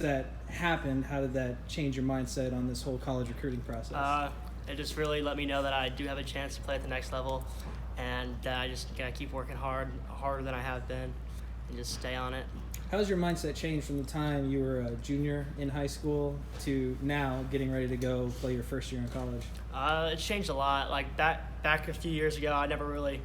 that happened, how did that change your mindset on this whole college recruiting process? It just really let me know that I do have a chance to play at the next level, and that I just gotta keep working harder than I have been, and just stay on it. How's your mindset changed from the time you were a junior in high school to now getting ready to go play your first year in college? It's changed a lot. Like back a few years ago, I never really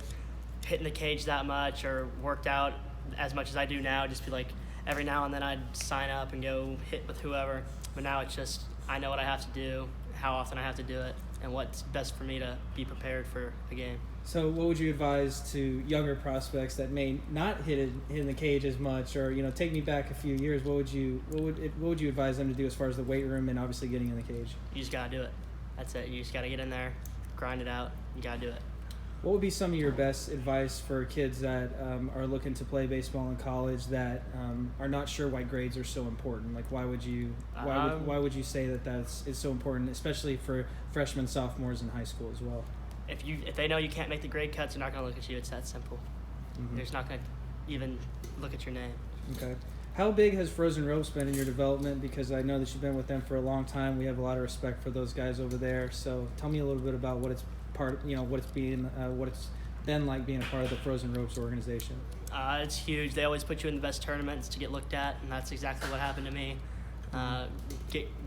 hit in the cage that much or worked out as much as I do now. Just be like every now and then I'd sign up and go hit with whoever. But now it's just I know what I have to do, how often I have to do it, and what's best for me to be prepared for a game. So what would you advise to younger prospects that may not hit in the cage as much, or take me back a few years? What would you advise them to do as far as the weight room and obviously getting in the cage? You just gotta do it. That's it. You just gotta get in there, grind it out. You gotta do it. What would be some of your best advice for kids that are looking to play baseball in college that are not sure why grades are so important? Like, why would you say that is so important, especially for freshmen, sophomores in high school as well? If they know you can't make the grade cuts, they're not gonna look at you. It's that simple. Mm-hmm. They're just not gonna even look at your name. Okay. How big has Frozen Ropes been in your development? Because I know that you've been with them for a long time. We have a lot of respect for those guys over there. So tell me a little bit about what it's been like being a part of the Frozen Ropes organization. It's huge. They always put you in the best tournaments to get looked at, and that's exactly what happened to me.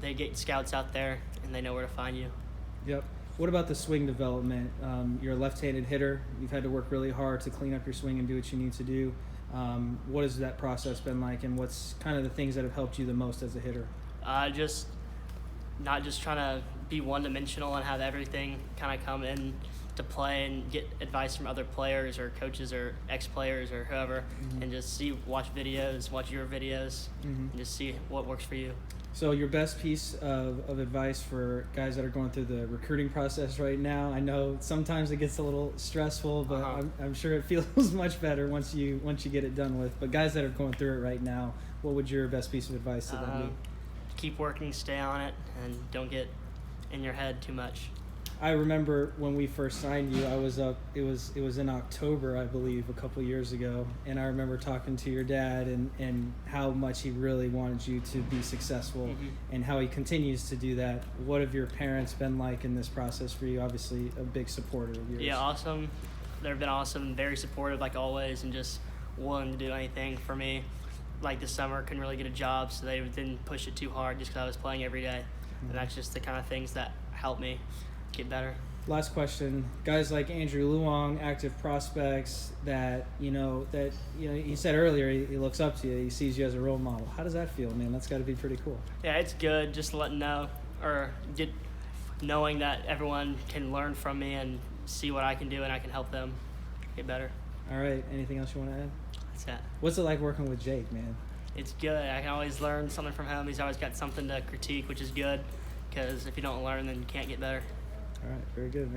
They get scouts out there, and they know where to find you. Yep. What about the swing development? You're a left-handed hitter. You've had to work really hard to clean up your swing and do what you need to do. What has that process been like, and what's kind of the things that have helped you the most as a hitter? Just not just trying to be one-dimensional and have everything kind of come in to play and get advice from other players or coaches or ex-players or whoever, and just watch your videos, and just see what works for you. So your best piece of advice for guys that are going through the recruiting process right now? I know sometimes it gets a little stressful, but I'm sure it feels much better once you get it done with. But guys that are going through it right now, what would your best piece of advice to them be? Keep working, stay on it, and don't get in your head too much. I remember when we first signed you, it was in October, I believe, a couple years ago, and I remember talking to your dad and how much he really wanted you to be successful, and how he continues to do that. What have your parents been like in this process for you? Obviously a big supporter of yours. Yeah, awesome. They've been awesome, very supportive like always, and just willing to do anything for me. Like this summer, couldn't really get a job, so they didn't push it too hard just because I was playing every day. And that's just the kind of things that help me get better. Last question. Guys like Andrew Luong, active prospects that he said earlier he looks up to you, he sees you as a role model. How does that feel, man? That's got to be pretty cool. Yeah, it's good just to let them know, or knowing that everyone can learn from me and see what I can do and I can help them get better. All right. Anything else you want to add? That's it. What's it like working with Jake, man? It's good. I can always learn something from him. He's always got something to critique, which is good, because if you don't learn, then you can't get better. All right, very good, man.